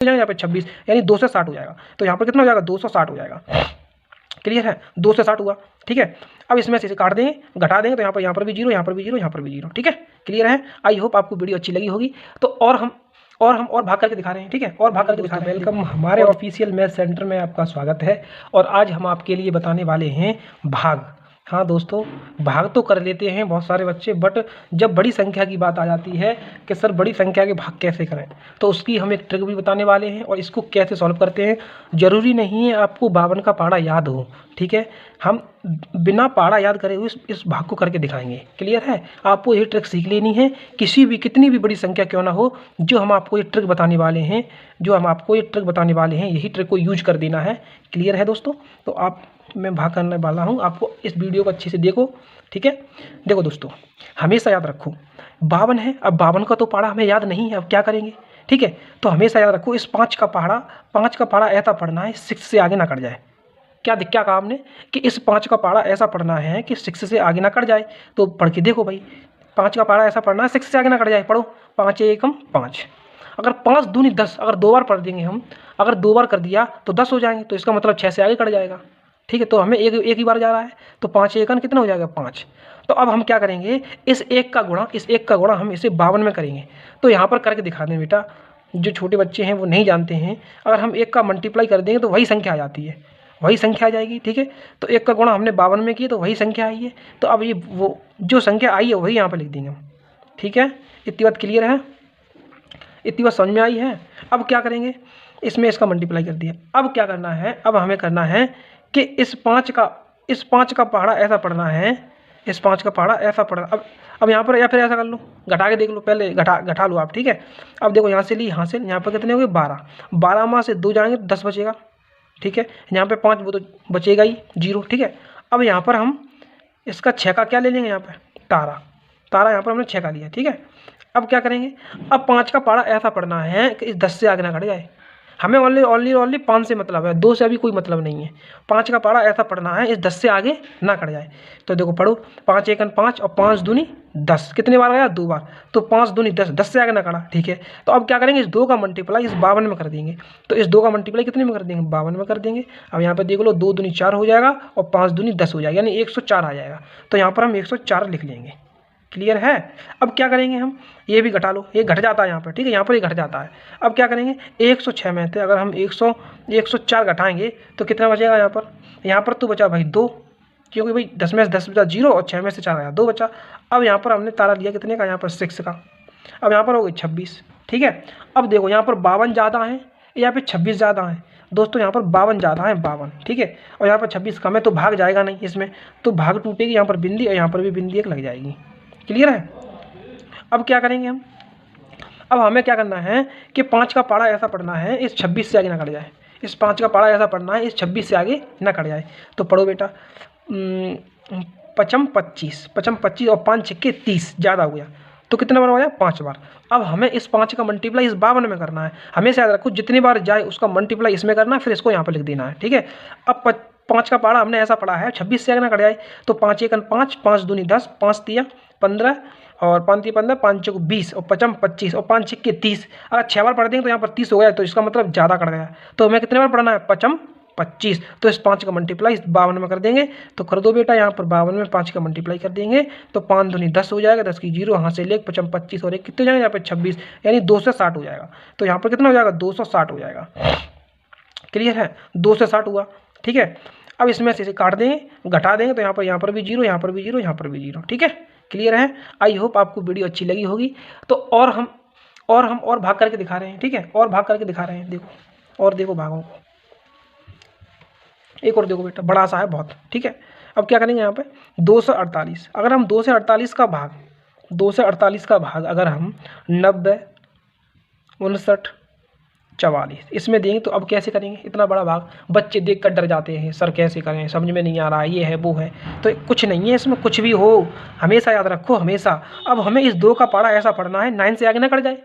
जाएगा, यहाँ पे 26 यानी 2 से 60 हो जाएगा। तो यहाँ पर कितना हो जाएगा 260 हो जाएगा। क्लियर है, 2 से 60 हुआ। ठीक है, अब इसमें से काट देंगे, घटा देंगे तो यहाँ पर भी जीरो, यहाँ पर भी जीरो, यहाँ पर भी जीरो। ठीक है, क्लियर है। आई होप आपको वीडियो अच्छी लगी होगी। तो और हम भाग करके दिखा रहे हैं। ठीक है, और भाग करके दिखा रहे हैं। वेलकम, हमारे ऑफिशियल मैथ सेंटर में आपका स्वागत है। और आज हम आपके लिए बताने वाले हैं भाग। हाँ दोस्तों, भाग तो कर लेते हैं बहुत सारे बच्चे, बट जब बड़ी संख्या की बात आ जाती है कि सर बड़ी संख्या के भाग कैसे करें, तो उसकी हम एक ट्रिक भी बताने वाले हैं और इसको कैसे सॉल्व करते हैं। ज़रूरी नहीं है आपको 52 का पहाड़ा याद हो। ठीक है, हम बिना पहाड़ा याद करे हुए इस भाग को करके दिखाएंगे। क्लियर है, आपको ये ट्रिक सीख लेनी है, कितनी भी बड़ी संख्या क्यों ना हो। जो हम आपको ये ट्रिक बताने वाले हैं, यही ट्रिक को यूज कर देना है। क्लियर है दोस्तों, तो आप मैं भाग करने वाला हूँ, आपको इस वीडियो को अच्छे से देखो। ठीक है, देखो दोस्तों, हमेशा याद रखो 52 है। अब 52 का तो पहाड़ा हमें याद नहीं है, अब क्या करेंगे। ठीक है, तो हमेशा याद रखो इस 5 का पहाड़ा ऐसा पढ़ना है 6 से आगे ना कट जाए। क्या कहा हमने कि इस 5 का पहाड़ा ऐसा पढ़ना है कि 6 से आगे ना कट जाए। तो पढ़ के देखो भाई, 5 का पहाड़ा ऐसा पढ़ना है 6 से आगे ना कट जाए। पढ़ो, 5 एकम 5, अगर 5 दूनी 10, अगर 2 बार पढ़ देंगे हम, अगर 2 बार कर दिया तो 10 हो जाएंगे, तो इसका मतलब 6 से आगे कट जाएगा। ठीक है, तो हमें एक ही बार जा रहा है, तो 5 एकन कितना हो जाएगा 5। तो अब हम क्या करेंगे, इस एक का गुणा हम इसे 52 में करेंगे। तो यहाँ पर करके दिखा दें बेटा, जो छोटे बच्चे हैं वो नहीं जानते हैं, अगर हम एक का मल्टीप्लाई कर देंगे तो वही संख्या आ जाती है, वही संख्या आ जाएगी। ठीक है, तो एक का गुणा हमने 52 में किया तो वही संख्या आई है। तो अब ये वो जो संख्या आई है वही यहाँ पर लिख देंगे हम। ठीक है, इतनी बात क्लियर है, इतनी बात समझ में आई है। अब क्या करेंगे, इसमें इसका मल्टीप्लाई कर दिया। अब क्या करना है, अब हमें करना है कि इस 5 का पहाड़ा ऐसा पढ़ना है, इस 5 का पहाड़ा ऐसा पढ़ना। अब यहाँ पर या फिर ऐसा कर लो, घटा के देख लो, पहले घटा लो आप। ठीक है, अब देखो यहाँ से ली, यहाँ से यहाँ पर कितने हो गए 12, 12 में से 2 जाएंगे तो 10 बचेगा। ठीक है, यहाँ पे 5 वो तो बचेगा ही 0। ठीक है, अब यहाँ पर हम इसका 6 का क्या ले लेंगे, यहाँ पर तारा यहाँ पर हमने 6 का लिया। ठीक है, अब क्या करेंगे, अब 5 का पहाड़ा ऐसा पढ़ना है कि इस 10 से आगे ना कट जाए। हमें ओनली 5 से मतलब है, 2 से अभी कोई मतलब नहीं है। 5 का पहाड़ा ऐसा पढ़ना है इस 10 से आगे ना कट जाए। तो देखो पढ़ो, 5 एकन 5 और 5 दूनी 10, कितने बार आया 2 बार, तो 5 दूनी 10, 10 से आगे ना कटा। ठीक है, तो अब क्या करेंगे, इस 2 का मल्टीप्लाई इस 52 में कर देंगे। तो इस 2 का मल्टीप्लाई कितने में कर देंगे, 52 में कर देंगे। अब यहाँ पर देख लो, 2 दूनी 4 हो जाएगा और 5 दूनी 10 हो जाएगा, यानी 104 आ जाएगा। तो यहाँ पर हम 104 लिख लेंगे। क्लियर है। अब क्या करेंगे हम, ये भी घटा लो, ये घट जाता है यहाँ पर। ठीक है, यहाँ पर ये घट जाता है। अब क्या करेंगे, 106 में थे, अगर हम 104 घटाएंगे तो कितना बचेगा यहाँ पर तो बचा भाई 2, क्योंकि भाई 10 में से 10 बचा 0 और 6 में से 4 आया 2 बचा। अब यहाँ पर हमने तारा लिया कितने का, यहाँ पर 6 का। अब यहाँ पर हो गई 26। ठीक है, अब देखो यहाँ पर 52 ज़्यादा है, यहाँ पे 26 ज़्यादा है दोस्तों, यहाँ पर 52 ज़्यादा है 52। ठीक है, और यहाँ पर 26 कम है, तो भाग जाएगा नहीं इसमें, तो भाग टूटेगी, यहाँ पर बिंदी और यहाँ पर भी बिंदी एक लग जाएगी। क्लियर है। अब क्या करेंगे हम, अब हमें क्या करना है कि 5 का पहाड़ा ऐसा पढ़ना है इस 26 से आगे ना कट जाए। इस 5 का पहाड़ा ऐसा पढ़ना है इस 26 से आगे ना कट जाए। तो पढ़ो बेटा, 25 और 5 छक्के 30, ज़्यादा हो गया, तो कितने बार हो गया 5 बार। अब हमें इस 5 का मल्टीप्लाई इस 52 में करना है। हमेशा याद रखो, जितनी बार जाए उसका मल्टीप्लाई इसमें करना है, फिर इसको यहाँ पर लिख देना है। ठीक है, अब 5 का पहाड़ा हमने ऐसा पढ़ा है 26 से आगे ना कट जाए। तो 5 एकन 5, 5 दूनी 10, 5 तिया 15 और 5 तिया 15, 5 चौक 20 और 5 25 और 5 छक्के 30। अगर 6 बार पढ़ देंगे तो यहाँ पर 30 हो गया, तो इसका मतलब ज़्यादा कट गया। तो हमें कितने बार पढ़ना है, 5 25। तो इस 5 का मल्टीप्लाई इस 52 में कर देंगे। तो कर दो बेटा, यहाँ पर 52 में 5 का मल्टीप्लाई कर देंगे तो 5 दूनी 10 हो जाएगा, 10 की 0 यहाँ से ले 5 25 और 1 कितने हो जाएगा यहाँ पे 26, यानी 260 हो जाएगा। तो यहाँ पर कितना हो जाएगा 260 हो जाएगा। क्लियर है, 260 हुआ। ठीक है, अब इसमें से काट देंगे, घटा देंगे तो यहाँ पर भी 0, यहाँ पर भी 0, यहाँ पर भी 0। ठीक है, क्लियर है। आई होप आपको वीडियो अच्छी लगी होगी। तो और हम भाग करके दिखा रहे हैं। ठीक है, और भाग करके दिखा रहे हैं, देखो और देखो भागों को, एक और देखो बेटा, बड़ा सा है बहुत। ठीक है, अब क्या करेंगे, यहाँ पे 248, अगर हम 2 से 48 का भाग अगर हम 90, 59, 44 इसमें देंगे तो अब कैसे करेंगे, इतना बड़ा भाग बच्चे देख कर डर जाते हैं, सर कैसे करें, समझ में नहीं आ रहा, ये है वो है। तो कुछ नहीं है इसमें, कुछ भी हो हमेशा याद रखो, हमेशा। अब हमें इस 2 का पहाड़ा ऐसा पढ़ना है 9 से आगे ना कट जाए,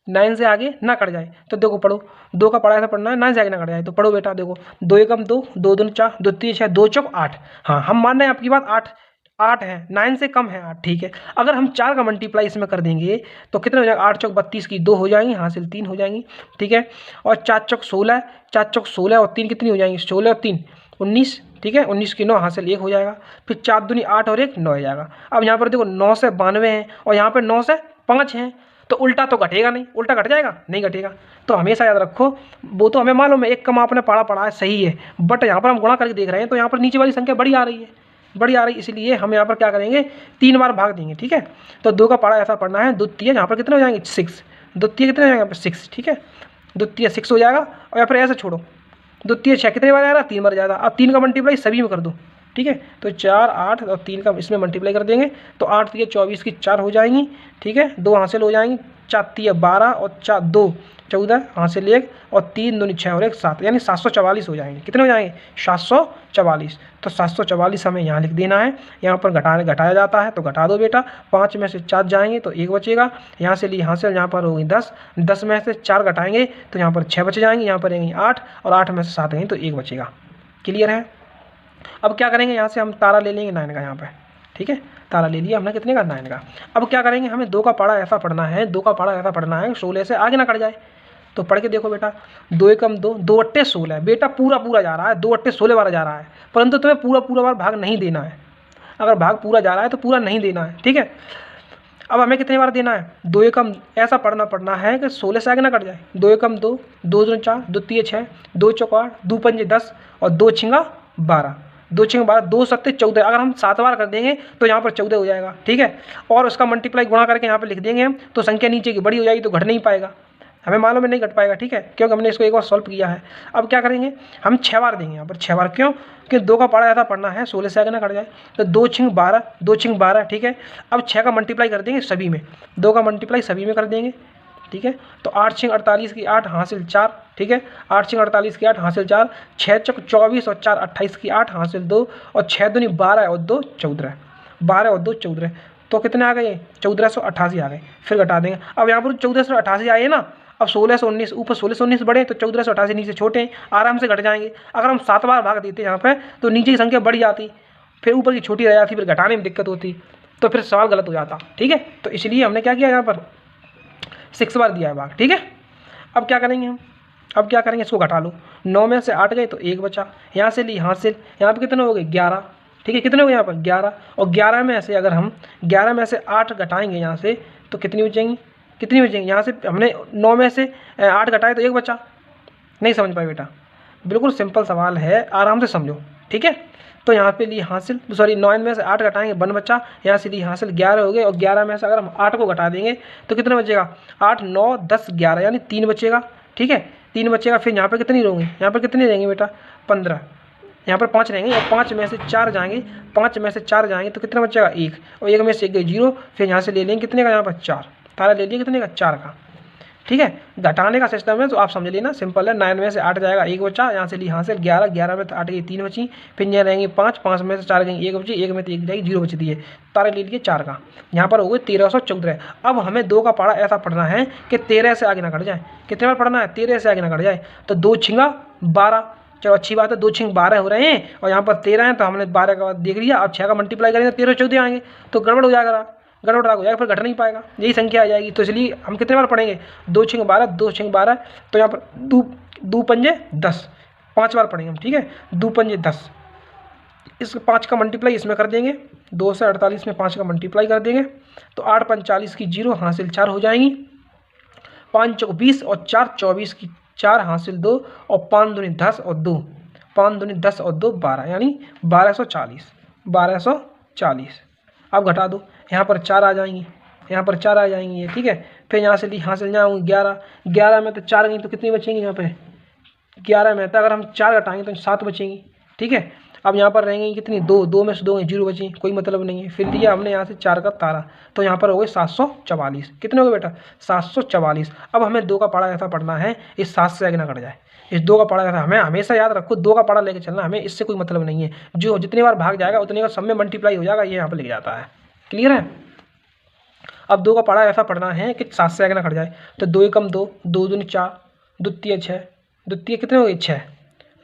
9 से आगे ना कट जाए। तो देखो पढ़ो, 2 का पहाड़ा ऐसा पढ़ना है 9 से आगे ना कट जाए। तो पढ़ो बेटा, देखो 2 एकम 2, 2 दूनी 4, 2 तीन 6, 2 चौक 8। हाँ, हम मान रहे हैं आपकी बात, 8 है, 9 से कम है 8, ठीक है। अगर हम 4 का मल्टीप्लाई इसमें कर देंगे तो कितने हो जाएगा, 8 चौक 32 की 2 हो जाएंगी, हासिल 3 हो जाएंगी, ठीक है। और 4 चौक 16, 4 चौक 16 और 3 कितनी हो जाएंगी, 16 और 3 19, ठीक है। 19 की 9 हासिल 1 हो जाएगा। फिर 4 दूनी 8 और 1 9 हो जाएगा। अब यहाँ पर देखो 9 से 92 है और यहाँ पर 9 से 5 है, तो उल्टा तो घटेगा नहीं, उल्टा घट जाएगा, नहीं घटेगा। तो हमेशा याद रखो, वो तो हमें मालूम है एक कम आपने पढ़ा है सही है, बट यहाँ पर हम गुणा करके देख रहे हैं तो यहाँ पर नीचे वाली संख्या बड़ी आ रही है, बड़ी आ रही है, इसलिए हम यहाँ पर क्या करेंगे, 3 बार भाग देंगे, ठीक है। तो 2 का पारा ऐसा पढ़ना है, द्वितीय यहाँ पर कितने हो जाएंगे 6, द्वितीय कितने हो जाएंगे यहाँ पर 6, ठीक है। द्वितीय 6 हो जाएगा और यहाँ पर ऐसे छोड़ो, द्वितीय 6 कितने बार आएगा, 3 बार ज़्यादा। अब 3 का मल्टीप्लाई सभी में कर दो, ठीक है। तो 4 8 और 3 का इसमें मल्टीप्लाई कर देंगे तो 8 3 24 की 4 हो जाएंगी, ठीक है। 2 हासिल हो जाएंगी, 4 3 12 और 4 2 14 हासिल 1 और 3 2 6 और 1 7, यानी 744 हो जाएंगे। कितने हो जाएंगे, 744। तो 744 हमें यहाँ लिख देना है। यहाँ पर घटाया जाता है तो घटा दो बेटा, 5 में से 4 जाएंगे तो 1 बचेगा। यहाँ से ली हासिल, यहाँ पर होगी 10, 10 में से 4 घटाएंगे तो यहाँ पर 6 बच जाएंगे, यहाँ पर रहेंगे 8 और 8 में से 7 गएंगे तो 1 बचेगा। क्लियर है। अब क्या करेंगे, यहाँ से हम तारा ले लेंगे 9 का, यहाँ पर ठीक है, तारा ले लिया हमने कितने का, 9 का। अब क्या करेंगे, हमें 2 का पारा ऐसा पढ़ना है, 2 का पारा ऐसा पढ़ना है 16 से आगे ना कट जाए। तो पढ़ के देखो बेटा, 2 एकम 2, 2 अट्टे 16, बेटा पूरा पूरा जा रहा है, 2 अट्टे 16 बार जा रहा है, परंतु तुम्हें पूरा पूरा बार भाग नहीं देना है। अगर भाग पूरा जा रहा है तो पूरा नहीं देना है, ठीक है। अब हमें कितने बार देना है, 2 एकम ऐसा पढ़ना है कि 16 से आगे ना कट जाए। 2 एकम 2, 2 दूनी 4, 2 तीय 6, 2 चौक 8, 2 पंजे 10 और 2 छिंगा 12, 2 छिंगा 12, 2 सत्ते 14। अगर हम 7 बार कर देंगे तो यहाँ पर 14 हो जाएगा, ठीक है। और उसका मल्टीप्लाई गुणा करके यहाँ पर लिख देंगे हम, तो संख्या नीचे की बड़ी हो जाएगी तो घट नहीं पाएगा, हमें मालूम है नहीं घट पाएगा, ठीक है, क्योंकि हमने इसको एक बार सॉल्व किया है। अब क्या करेंगे, हम 6 बार देंगे यहाँ पर, 6 बार क्यों, कि 2 का पारा ऐसा पढ़ना है 16 से आगे ना कट जाए। तो 2 छिंग 12, 2 छिंग 12, ठीक है। अब 6 का मल्टीप्लाई कर देंगे सभी में, 2 का मल्टीप्लाई सभी में कर देंगे, ठीक है। तो 8 छिंग 48 की 8 हासिल 4, ठीक है। 8 छिंग 48 की 8 हासिल 4, 6 चौक 24 और 4 28 की 8 हासिल 2 और 6 दूनी 12 और 2 14, 12 और 2 14, तो कितने आ गए, 1488 आ गए। फिर घटा देंगे। अब यहाँ पर 1488 आए ना, अब 16 से 19 ऊपर, 16 से 19 बड़े तो 1488 नीचे छोटे हैं, आराम से घट जाएंगे। अगर हम 7 बार भाग देते यहाँ पे तो नीचे की संख्या बढ़ जाती, फिर ऊपर की छोटी रह जाती, फिर घटाने में दिक्कत होती, तो फिर सवाल गलत हो जाता, ठीक है। तो इसलिए हमने क्या किया, यहाँ पर 6 बार दिया है भाग, ठीक है। अब क्या करेंगे हम, अब क्या करेंगे, इसको घटा लो, 9 में से 8 गए तो 1 बचा, यहाँ से ली हासिल, यहाँ पर कितने हो गए 11, ठीक है। कितने हो गए यहाँ पर 11, और 11 में से अगर हम 11 में से 8 घटाएंगे यहाँ से तो कितनी बचेंगी, कितनी बचेंगी, यहाँ से हमने 9 में से 8 घटाए तो 1 बचा। नहीं समझ पाए बेटा, बिल्कुल सिंपल सवाल है, आराम से समझो, ठीक है। तो यहाँ पे ली हासिल, सॉरी 9 में से 8 घटाएंगे 1 बचा, यहाँ से ली हासिल 11 हो गए, और 11 में से अगर हम 8 को घटा देंगे तो कितना बचेगा, 8 9 10 11, यानी 3 बचेगा, ठीक है, 3 बचेगा। फिर यहाँ पर कितनी रहेंगी, यहाँ पर कितनी रहेंगे बेटा 15, यहाँ पर 5 रहेंगे, और 5 में से 4 जाएंगे, 5 में से 4 जाएंगे तो कितना बचेगा 1, और 1 में से 1 गए 0। फिर यहाँ से ले लेंगे कितने का, यहाँ पर 4, तारा ले लिया कितने का 4 का, ठीक है। घटाने का सिस्टम है तो आप समझ लेना, सिंपल है। 9 में से 8 जाएगा 1 बचा, यहाँ से ली हासिल 11, 11 में से 8 गई 3 बची, फिर यहाँ रहेंगे 5, 5 में से 4 गई 1 बची, 1 में से 1 जाएगी 0 बचती है, तारा ले लिए 4 का, यहाँ पर हो गए 1314। अब हमें 2 का पारा ऐसा पढ़ना है कि 13 से आगे ना कट जाए। कितने बार पढ़ना है, 13 से आगे ना कट जाए। तो 2 छिंगा 12, चलो अच्छी बात है, 2 छिंग 12 हो रहे हैं और यहाँ पर 13 है, तो हमने 12 का देख लिया। अब 6 का मल्टीप्लाई करेंगे 13 14 आएंगे तो गड़बड़ हो जाएगा, गड़बड़ हो जाएगा, फिर घट नहीं पाएगा, यही संख्या आ जाएगी। तो इसलिए हम कितने बार पढ़ेंगे, 2 छिंग 12, 2 छिंग 12, तो यहाँ पर 2 पंजे 10, 5 बार पढ़ेंगे हम, ठीक है। 2 पंजे 10, इस 5 का मल्टीप्लाई इसमें कर देंगे, 2 से 48 में 5 का मल्टीप्लाई कर देंगे तो 8 45 की 0 हासिल 4 हो जाएंगी, 5 चौक 20 और 4 24 की 4 हासिल 2, और 5 दूनी 10 और 2, 5 दूनी 10 और 2 12, यानी 1240, 1240। अब घटा दो, यहाँ पर 4 आ जाएंगी, यहाँ पर 4 आ जाएंगी, ठीक है। फिर यहाँ से ली हासिल जाऊँगी 11, 11 में तो 4 गई तो कितनी बचेंगी, यहाँ पे 11 में तो अगर हम 4 घटाएंगे तो 7 बचेंगी, ठीक है। अब यहाँ पर रहेंगी कितनी, 2, 2 में से 2 0 बची, कोई मतलब नहीं है। फिर लिया हमने यहाँ से 4 का तारा, तो यहाँ पर हो गए 744। कितने हो गए बेटा 744। अब हमें 2 का पारा ऐसा पढ़ना है इस 7 से आगे ना कट जाए, इस 2 का पारा ऐसा, हमें हमेशा याद रखो 2 का पारा लेके चलना, हमें इससे कोई मतलब नहीं है, जो जितनी बार भाग जाएगा उतनी बार सब में मल्टीप्लाई हो जाएगा, ये यहाँ पर लिख जाता है। क्लियर है। अब 2 का पारा ऐसा पढ़ना है कि 7 से आगे ना कट जाए। तो 2 एकम 2, 2 दूनी 4, द्वितीय 6, द्वितीय कितने हो गए 6,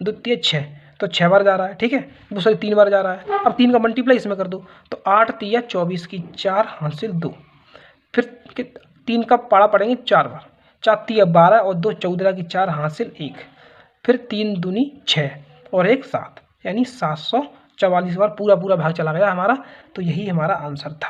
द्वितीय 6, तो 6 बार जा रहा है, ठीक है, दूसरे 3 बार जा रहा है। अब 3 का मल्टीप्लाई इसमें कर दो, तो 8 तिया 24 की 4 हासिल 2। फिर 3 का पाड़ा पड़ेंगे 4 बार, 4 तिया 12 और 2 14 की 4 हासिल 1। फिर 3 दूनी 6 और 1 7, यानी 744 बार पूरा भाग चला गया हमारा। तो यही हमारा आंसर था,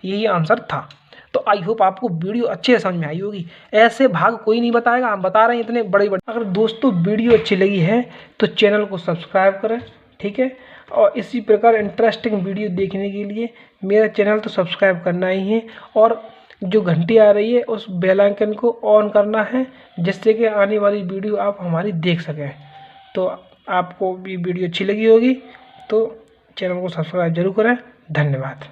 यही आंसर था। तो आई होप आपको वीडियो अच्छे से समझ में आई होगी। ऐसे भाग कोई नहीं बताएगा, हम बता रहे हैं इतने बड़े। अगर दोस्तों वीडियो अच्छी लगी है तो चैनल को सब्सक्राइब करें, ठीक है, और इसी प्रकार इंटरेस्टिंग वीडियो देखने के लिए मेरा चैनल तो सब्सक्राइब करना ही है, और जो घंटी आ रही है उस बेल आइकन को ऑन करना है, जिससे कि आने वाली वीडियो आप हमारी देख सकें। तो आपको भी वीडियो अच्छी लगी होगी तो चैनल को सब्सक्राइब जरूर करें। धन्यवाद।